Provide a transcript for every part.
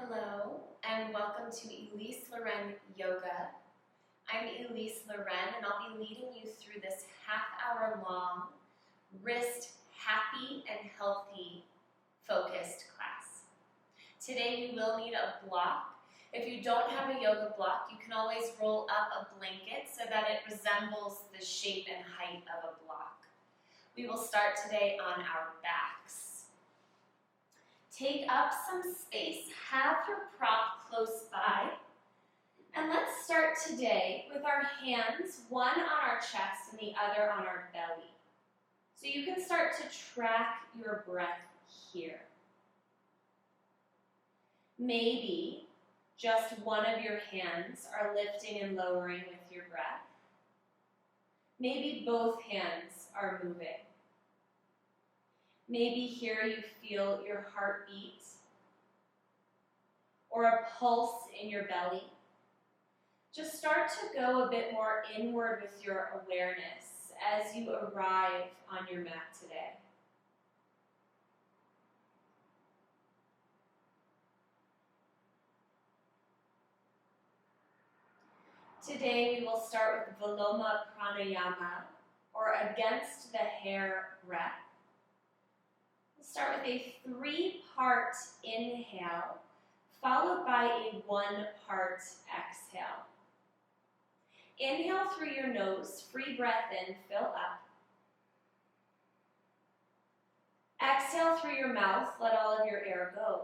Hello, and welcome to Elyse Leren Yoga. I'm Elyse Leren, and I'll be leading you through this half-hour-long, wrist happy and healthy focused class. Today you will need a block. If you don't have a yoga block, you can always roll up a blanket so that it resembles the shape and height of a block. We will start today on our backs. Take up some space, have your prop close by, and let's start today with our hands, one on our chest and the other on our belly. So you can start to track your breath here. Maybe just one of your hands are lifting and lowering with your breath. Maybe both hands are moving. Maybe here you feel your heartbeat or a pulse in your belly. Just start to go a bit more inward with your awareness as you arrive on your mat today. Today we will start with Viloma Pranayama, or against the hair breath. Start with a 3-part inhale, followed by a 1-part exhale. Inhale through your nose, free breath in, fill up. Exhale through your mouth, let all of your air go.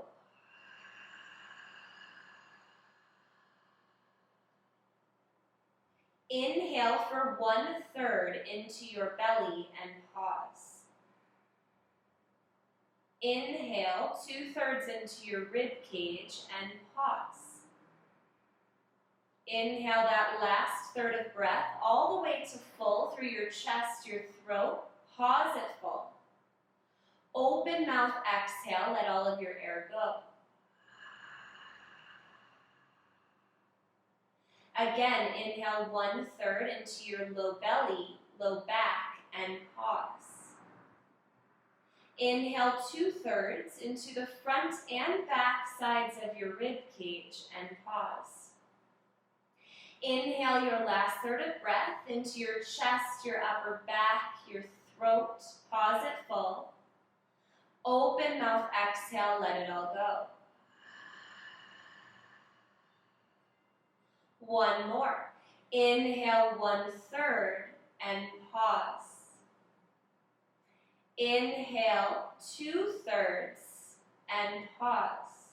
Inhale for 1/3 into your belly and pause. Inhale 2/3 into your rib cage and pause. Inhale that last third of breath all the way to full through your chest, your throat. Pause at full. Open mouth exhale, let all of your air go. Again, inhale 1/3 into your low belly, low back, and pause. Inhale 2/3 into the front and back sides of your rib cage and pause. Inhale your last third of breath into your chest, your upper back, your throat. Pause at full. Open mouth exhale, let it all go. One more. Inhale 1/3 and pause. Inhale 2/3 and pause.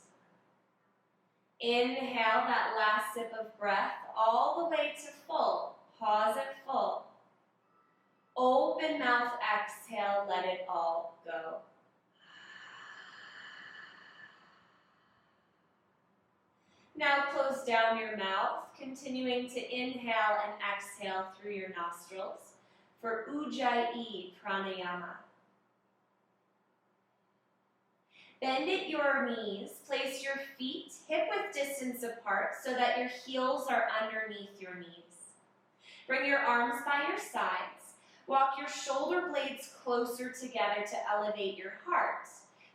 Inhale that last sip of breath all the way to full. Pause at full. Open mouth exhale, let it all go. Now close down your mouth, continuing to inhale and exhale through your nostrils for Ujjayi Pranayama. Bend at your knees, place your feet hip-width distance apart so that your heels are underneath your knees. Bring your arms by your sides. Walk your shoulder blades closer together to elevate your heart.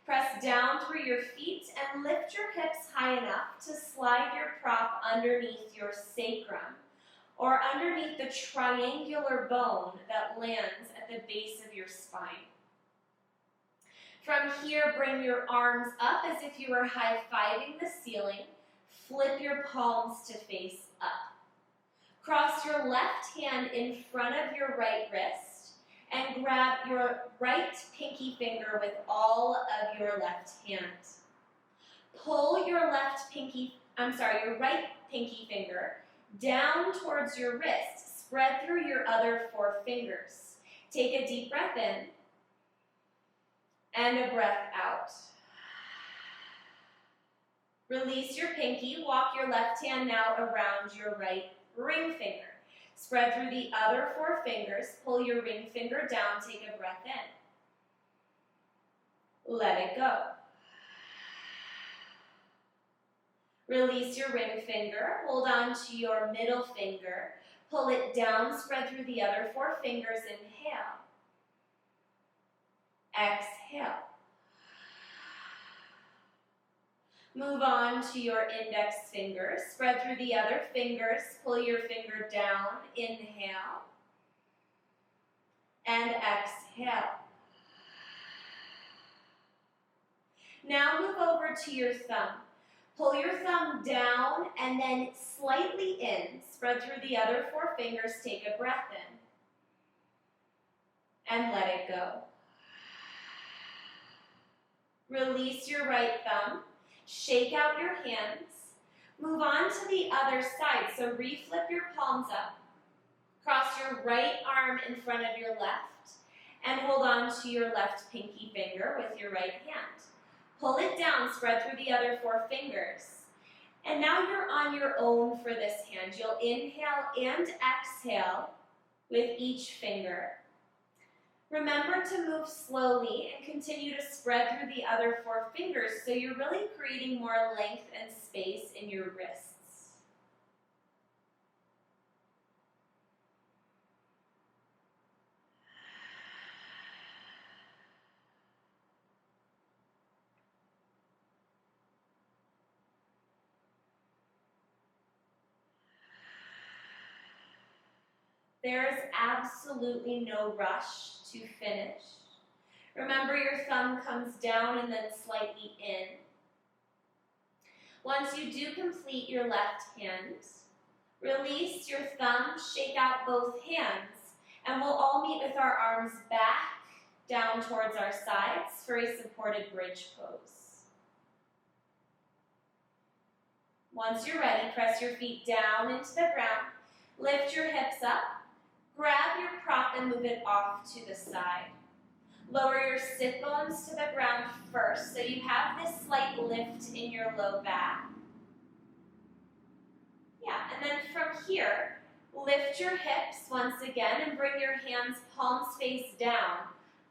Press down through your feet and lift your hips high enough to slide your prop underneath your sacrum or underneath the triangular bone that lands at the base of your spine. From here, bring your arms up as if you were high-fiving the ceiling. Flip your palms to face up. Cross your left hand in front of your right wrist and grab your right pinky finger with all of your left hand. Pull your right pinky finger down towards your wrist. Spread through your other 4 fingers. Take a deep breath in and a breath out. Release your pinky. Walk your left hand now around your right ring finger. Spread through the other 4 fingers. Pull your ring finger down. Take a breath in. Let it go. Release your ring finger. Hold on to your middle finger. Pull it down. Spread through the other 4 fingers. Inhale. Exhale. Move on to your index finger. Spread through the other fingers. Pull your finger down. Inhale. And exhale. Now move over to your thumb. Pull your thumb down and then slightly in. Spread through the other 4 fingers. Take a breath in. And let it go. Release your right thumb. Shake out your hands. Move on to the other side. So reflip your palms up. Cross your right arm in front of your left. And hold on to your left pinky finger with your right hand. Pull it down. Spread through the other 4 fingers. And now you're on your own for this hand. You'll inhale and exhale with each finger. Remember to move slowly and continue to spread through the other 4 fingers so you're really creating more length and space in your wrists. There is absolutely no rush to finish. Remember, your thumb comes down and then slightly in. Once you do complete your left hand, release your thumb, shake out both hands, and we'll all meet with our arms back down towards our sides for a supported bridge pose. Once you're ready, press your feet down into the ground, lift your hips up, grab your prop and move it off to the side. Lower your sit bones to the ground first, so you have this slight lift in your low back. Yeah, and then from here, lift your hips once again and bring your hands palms face down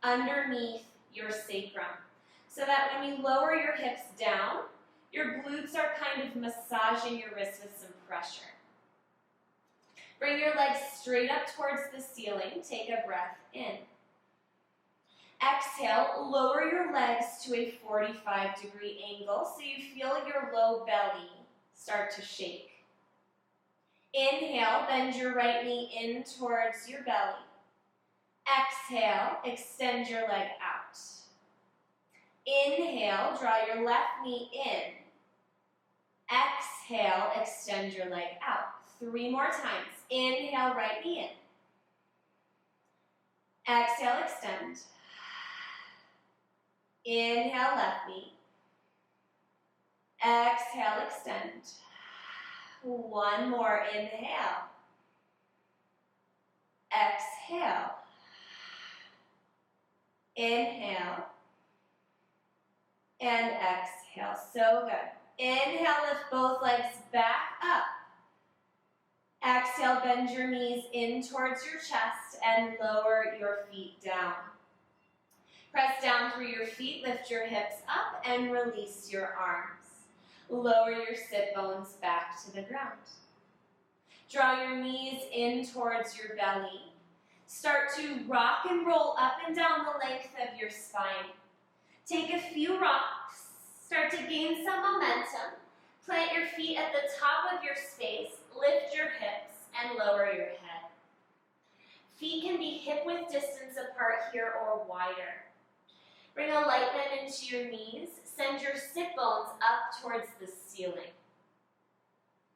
underneath your sacrum, so that when you lower your hips down, your glutes are kind of massaging your wrists with some pressure. Bring your legs straight up towards the ceiling. Take a breath in. Exhale, lower your legs to a 45-degree angle so you feel your low belly start to shake. Inhale, bend your right knee in towards your belly. Exhale, extend your leg out. Inhale, draw your left knee in. Exhale, extend your leg out. 3 more times. Inhale, right knee in. Exhale, extend. Inhale, left knee. Exhale, extend. 1 more. Inhale. Exhale. Inhale. And exhale. So good. Inhale, lift both legs back up. Exhale, bend your knees in towards your chest and lower your feet down. Press down through your feet, lift your hips up, and release your arms. Lower your sit bones back to the ground. Draw your knees in towards your belly. Start to rock and roll up and down the length of your spine. Take a few rocks. Start to gain some momentum. Plant your feet at the top of your space. Lift your hips and lower your head. Feet can be hip-width distance apart here or wider. Bring alignment into your knees. Send your sit bones up towards the ceiling.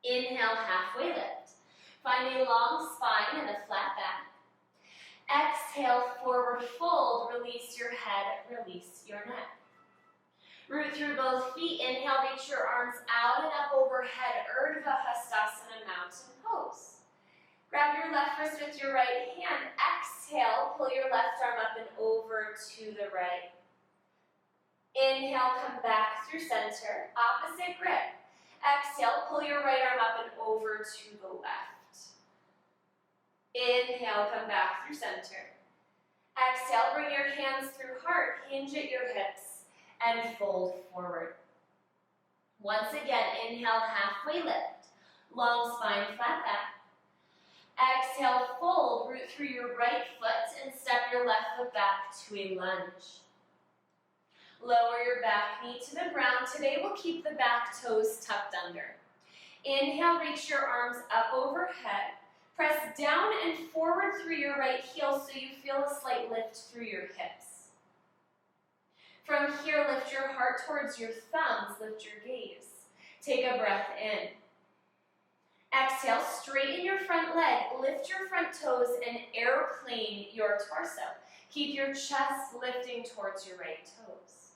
Inhale, halfway lift. Find a long spine and a flat back. Exhale, forward fold. Release your head, release your neck. Root through both feet. Inhale, reach your arms out and up overhead. Urdhva Hastasana, mountain pose. Grab your left wrist with your right hand. Exhale, pull your left arm up and over to the right. Inhale, come back through center. Opposite grip. Exhale, pull your right arm up and over to the left. Inhale, come back through center. Exhale, bring your hands through heart. Hinge at your hips. And fold forward. Once again, inhale, halfway lift. Long spine, flat back. Exhale, fold, root through your right foot and step your left foot back to a lunge. Lower your back knee to the ground. Today we'll keep the back toes tucked under. Inhale, reach your arms up overhead. Press down and forward through your right heel so you feel a slight lift through your hips. From here, lift your heart towards your thumbs, lift your gaze. Take a breath in. Exhale, straighten your front leg, lift your front toes, and airplane your torso. Keep your chest lifting towards your right toes.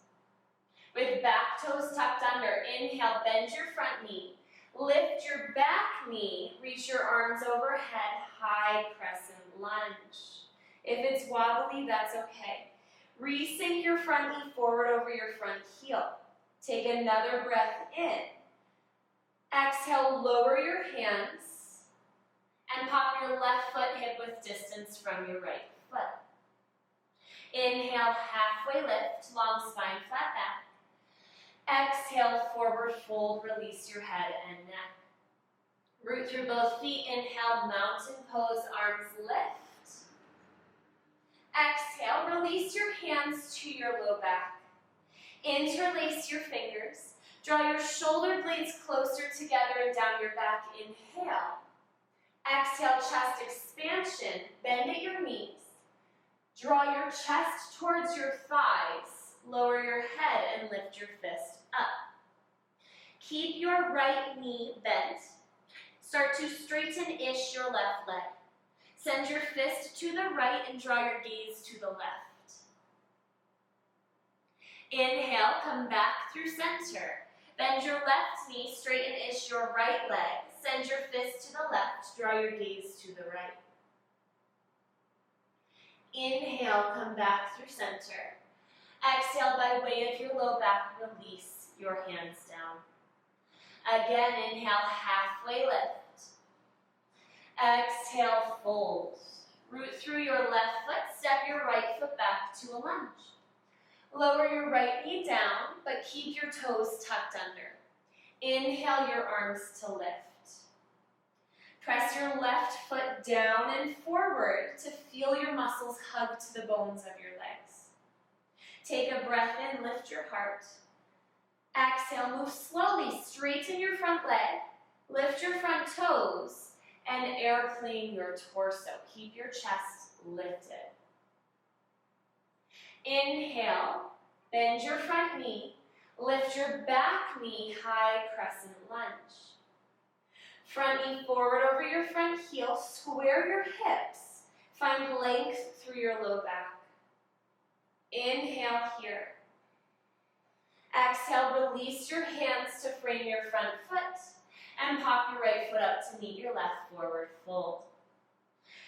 With back toes tucked under, inhale, bend your front knee. Lift your back knee, reach your arms overhead, high crescent lunge. If it's wobbly, that's okay. Resink your front knee forward over your front heel. Take another breath in. Exhale, lower your hands and pop your left foot hip width distance from your right foot. Inhale, halfway lift, long spine, flat back. Exhale, forward fold, release your head and neck. Root through both feet, inhale, mountain pose, arms lift. Exhale, release your hands to your low back. Interlace your fingers. Draw your shoulder blades closer together and down your back. Inhale. Exhale, chest expansion. Bend at your knees. Draw your chest towards your thighs. Lower your head and lift your fist up. Keep your right knee bent. Start to straighten-ish your left leg. Send your fist to the right and draw your gaze to the left. Inhale, come back through center. Bend your left knee, straighten-ish your right leg. Send your fist to the left, draw your gaze to the right. Inhale, come back through center. Exhale, by way of your low back, release your hands down. Again, inhale, halfway lift. Exhale, fold. Root through your left foot, step your right foot back to a lunge. Lower your right knee down, but keep your toes tucked under. Inhale your arms to lift. Press your left foot down and forward to feel your muscles hug to the bones of your legs. Take a breath in, lift your heart. Exhale, move slowly, straighten your front leg, lift your front toes, and airplane your torso. Keep your chest lifted. Inhale, bend your front knee, lift your back knee, high crescent lunge. Front knee forward over your front heel, square your hips, find length through your low back. Inhale here. Exhale, release your hands to frame your front foot and pop your right foot up to meet your left forward fold.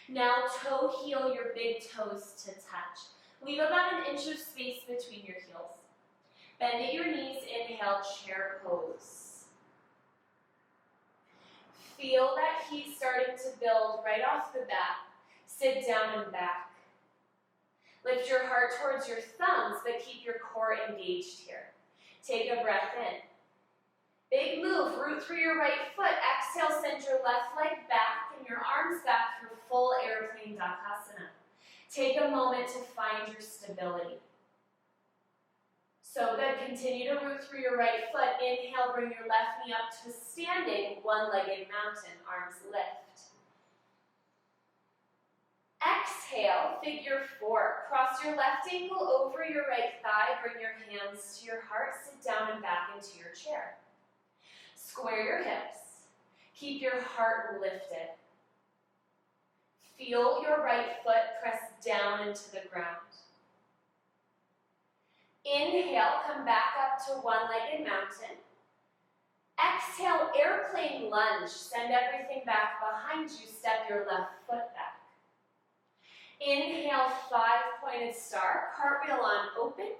Now toe heel your big toes to touch. Leave about an inch of space between your heels. Bend at your knees, inhale, chair pose. Feel that heat starting to build right off the bat. Sit down and back. Lift your heart towards your thumbs, but keep your core engaged here. Take a breath in. Big move, root through your right foot. Exhale, send your left leg back and your arms back for full airplane Dakasana. Take a moment to find your stability. So good, continue to root through your right foot. Inhale, bring your left knee up to standing, one-legged mountain, arms lift. Exhale, figure four. Cross your left ankle over your right thigh. Bring your hands to your heart. Sit down and back into your chair. Square your hips. Keep your heart lifted. Feel your right foot press down into the ground. Inhale, come back up to one-legged mountain. Exhale, airplane lunge. Send everything back behind you. Step your left foot back. Inhale, five-pointed star. Cartwheel on open.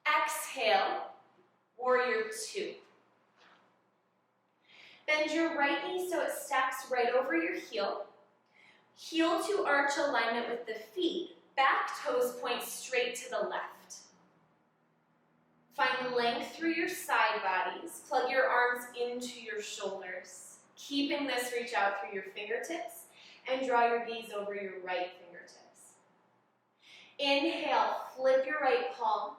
Exhale, warrior two. Bend your right knee so it stacks right over your heel. Heel to arch alignment with the feet. Back toes point straight to the left. Find length through your side bodies. Plug your arms into your shoulders. Keeping this reach out through your fingertips and draw your gaze over your right fingertips. Inhale, flip your right palm.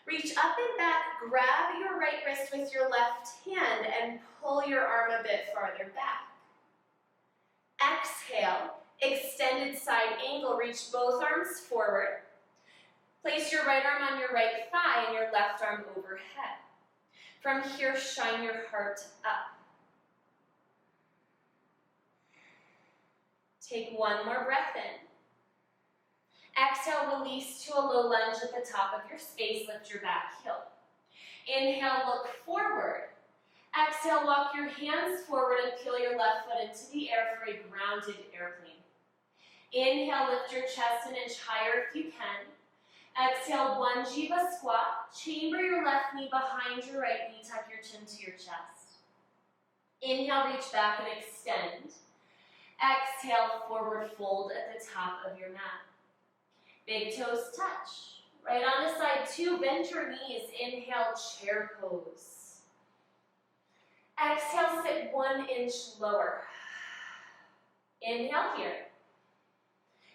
Reach up and back, grab your right wrist with your left hand and pull your arm a bit farther back. Exhale, extended side angle, reach both arms forward. Place your right arm on your right thigh and your left arm overhead. From here, shine your heart up. Take one more breath in. Exhale, release to a low lunge at the top of your space. Lift your back heel. Inhale, look forward. Exhale, walk your hands forward and peel your left foot into the air for a grounded airplane. Inhale, lift your chest an inch higher if you can. Exhale, one jiva squat. Chamber your left knee behind your right knee. Tuck your chin to your chest. Inhale, reach back and extend. Exhale, forward fold at the top of your mat. Big toes touch. Right on to side two, bend your knees. Inhale, chair pose. Exhale, sit 1 inch lower. Inhale here.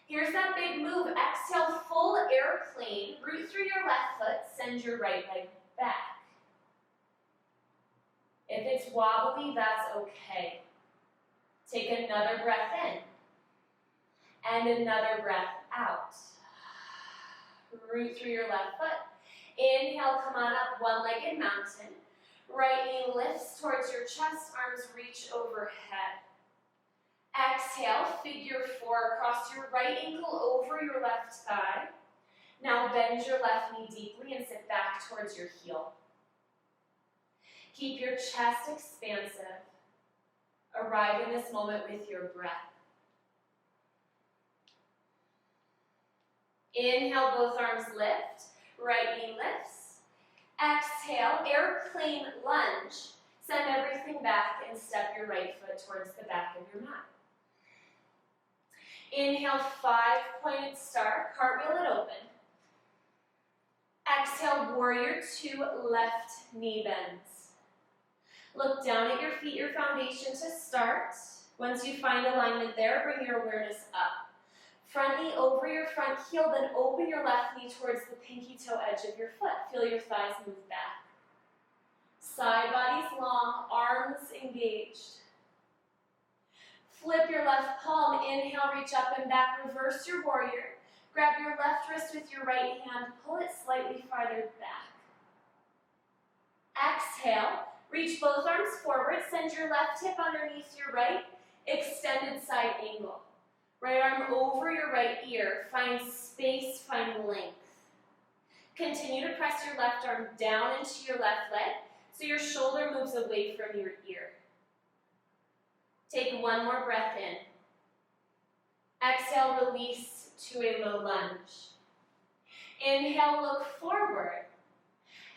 Here's that big move. Exhale, full airplane. Root through your left foot, send your right leg back. If it's wobbly, that's okay. Take another breath in. And another breath out. Root through your left foot. Inhale, come on up, one-legged mountain. Right knee lifts towards your chest, arms reach overhead. Exhale, figure four, cross your right ankle over your left thigh. Now bend your left knee deeply and sit back towards your heel. Keep your chest expansive. Arrive in this moment with your breath. Inhale, both arms lift. Right knee lifts. Exhale, airplane lunge. Send everything back and step your right foot towards the back of your mat. Inhale, 5-pointed star, cartwheel it open. Exhale, warrior two, left knee bends. Look down at your feet, your foundation to start. Once you find alignment there, bring your awareness up. Front knee over your front heel, then open your left knee towards the pinky toe edge of your foot. Feel your thighs move back. Side body's long, arms engaged. Flip your left palm, inhale, reach up and back, reverse your warrior. Grab your left wrist with your right hand, pull it slightly farther back. Exhale, reach both arms forward, send your left hip underneath your right, extended side angle. Right arm over your right ear, find space, find length. Continue to press your left arm down into your left leg so your shoulder moves away from your ear. Take one more breath in. Exhale, release to a low lunge. Inhale, look forward.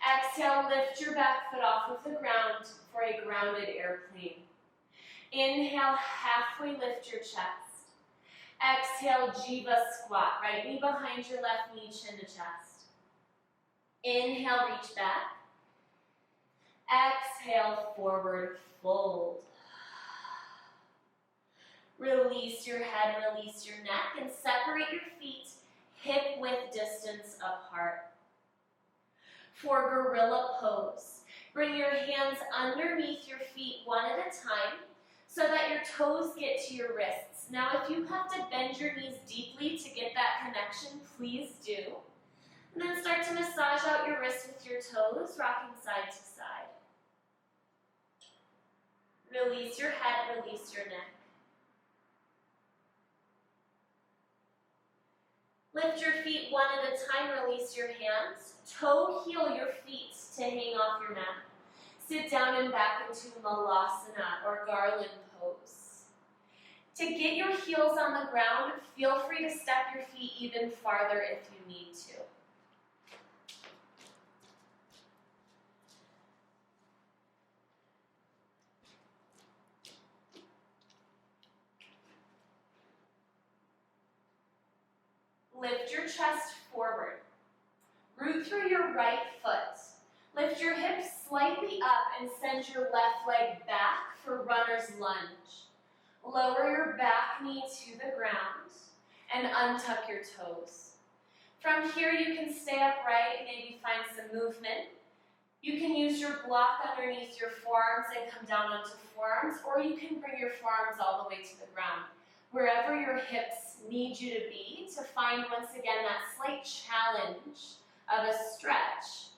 Exhale, lift your back foot off of the ground for a grounded airplane. Inhale, halfway lift your chest. Exhale, jiva squat. Right knee behind your left knee, chin to chest. Inhale, reach back. Exhale, forward fold. Release your head, release your neck, and separate your feet hip-width distance apart. For gorilla pose, bring your hands underneath your feet one at a time so that your toes get to your wrists. Now, if you have to bend your knees deeply to get that connection, please do. And then start to massage out your wrists with your toes, rocking side to side. Release your head, release your neck. Lift your feet one at a time, release your hands. Toe heel your feet to hang off your mat. Sit down and back into Malasana or garland pose. To get your heels on the ground, feel free to step your feet even farther if you need to. Lift your chest forward. Root through your right foot. Lift your hips slightly up and send your left leg back for runner's lunge. Lower your back knee to the ground and untuck your toes. From here, you can stay upright and maybe find some movement. You can use your block underneath your forearms and come down onto forearms, or you can bring your forearms all the way to the ground. Wherever your hips need you to be, to find, once again, that slight challenge of a stretch,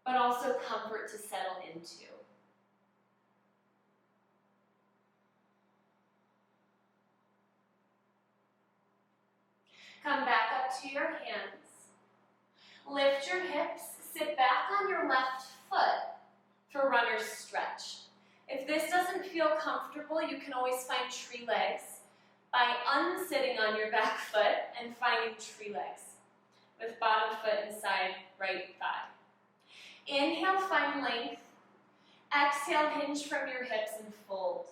but also comfort to settle into. Come back up to your hands. Lift your hips, sit back on your left foot for runner's stretch. If this doesn't feel comfortable, you can always find tree legs by unsitting on your back foot and finding tree legs with bottom foot inside right thigh. Inhale, find length. Exhale, hinge from your hips and fold.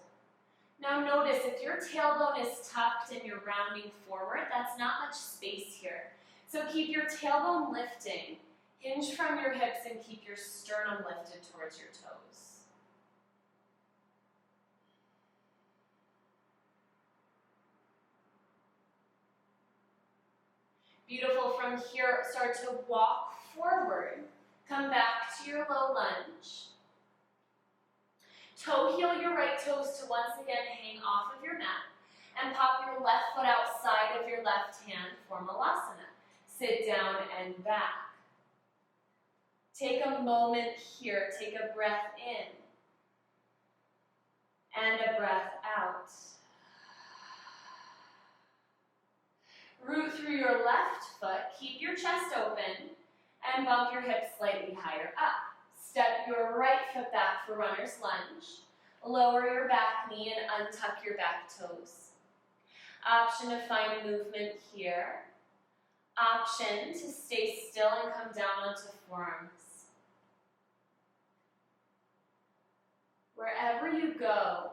Now notice if your tailbone is tucked and you're rounding forward, that's not much space here. So keep your tailbone lifting, hinge from your hips, and keep your sternum lifted towards your toes. Beautiful. From here, start to walk forward. Come back to your low lunge. Toe heel your right toes to once again hang off of your mat, and pop your left foot outside of your left hand for Malasana. Sit down and back. Take a moment here. Take a breath in and a breath out. Root through your left foot. Keep your chest open and bump your hips slightly higher up. Step your right foot back for runner's lunge. Lower your back knee and untuck your back toes. Option to find movement here. Option to stay still and come down onto forearms. Wherever you go,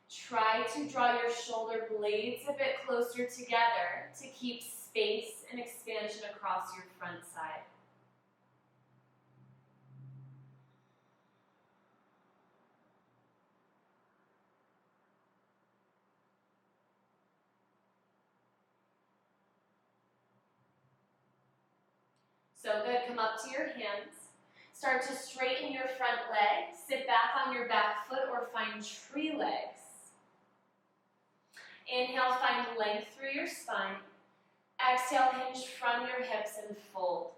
try to draw your shoulder blades a bit closer together to keep space and expansion across your front side. So good, come up to your hands. Start to straighten your front leg. Sit back on your back foot or find tree legs. Inhale, find length through your spine. Exhale, hinge from your hips and fold.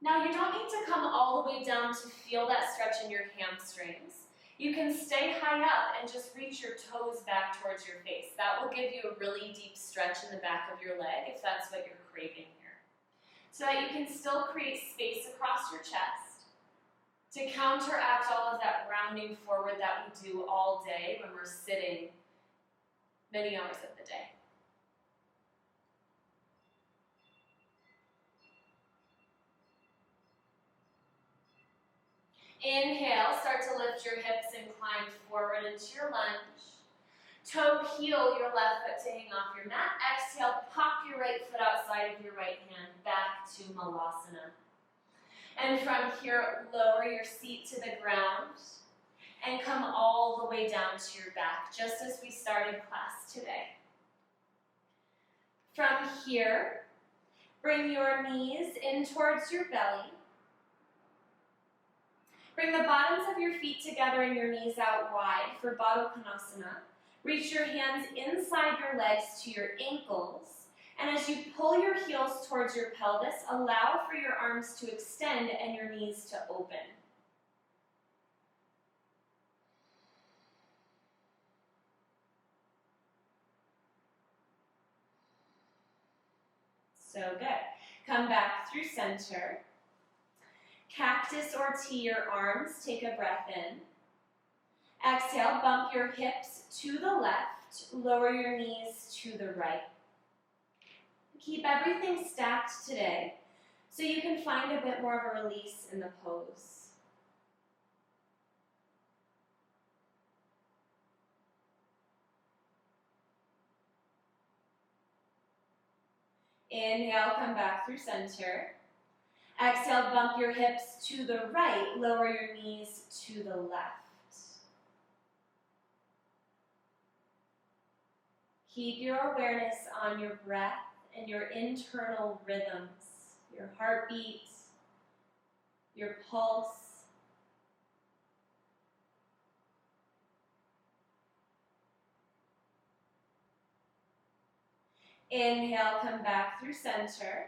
Now you don't need to come all the way down to feel that stretch in your hamstrings. You can stay high up and just reach your toes back towards your face. That will give you a really deep stretch in the back of your leg if that's what you're craving here. So that you can still create space across your chest to counteract all of that rounding forward that we do all day when we're sitting many hours of the day. Inhale, start to lift your hips and climb forward into your lunge. Toe heel your left foot to hang off your mat. Exhale, pop your right foot outside of your right hand back to Malasana. And from here, lower your seat to the ground and come all the way down to your back, just as we started class today. From here, bring your knees in towards your belly. Bring the bottoms of your feet together and your knees out wide for Baddha Konasana. Reach your hands inside your legs to your ankles, and as you pull your heels towards your pelvis, allow for your arms to extend and your knees to open. So good. Come back through center. Cactus or T your arms, take a breath in. Exhale, bump your hips to the left, lower your knees to the right. Keep everything stacked today so you can find a bit more of a release in the pose. Inhale, come back through center. Exhale, bump your hips to the right, lower your knees to the left. Keep your awareness on your breath and your internal rhythms, your heartbeat, your pulse. Inhale, come back through center.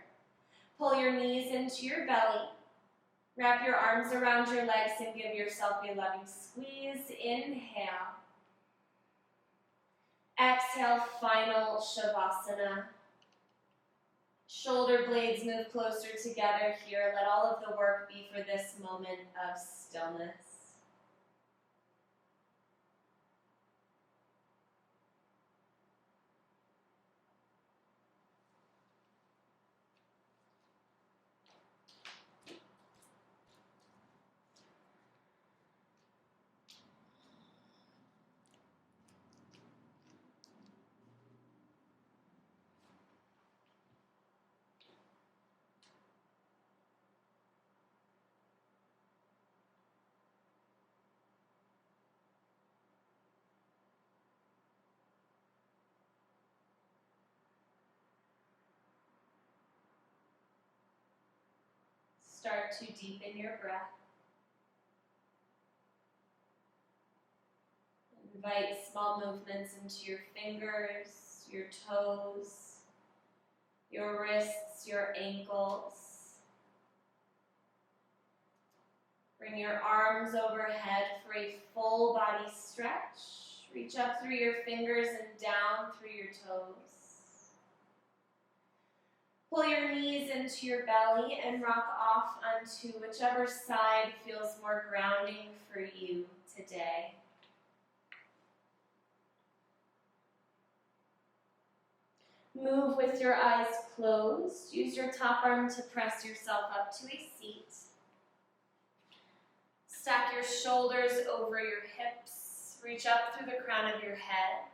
Pull your knees into your belly. Wrap your arms around your legs and give yourself a loving squeeze. Inhale. Exhale, final Shavasana. Shoulder blades move closer together here. Let all of the work be for this moment of stillness. Start to deepen your breath. Invite small movements into your fingers, your toes, your wrists, your ankles. Bring your arms overhead for a full body stretch. Reach up through your fingers and down through your toes. Pull your knees into your belly and rock off onto whichever side feels more grounding for you today. Move with your eyes closed. Use your top arm to press yourself up to a seat. Stack your shoulders over your hips. Reach up through the crown of your head.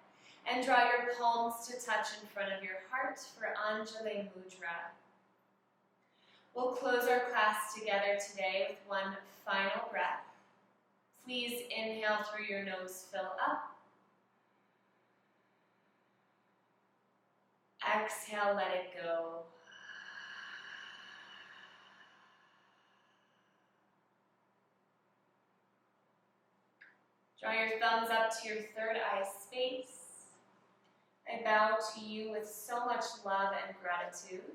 And draw your palms to touch in front of your heart for Anjali Mudra. We'll close our class together today with one final breath. Please inhale through your nose, fill up. Exhale, let it go. Draw your thumbs up to your third eye space. I bow to you with so much love and gratitude.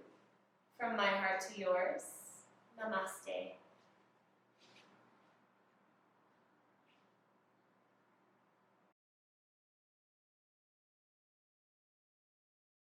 From my heart to yours, namaste.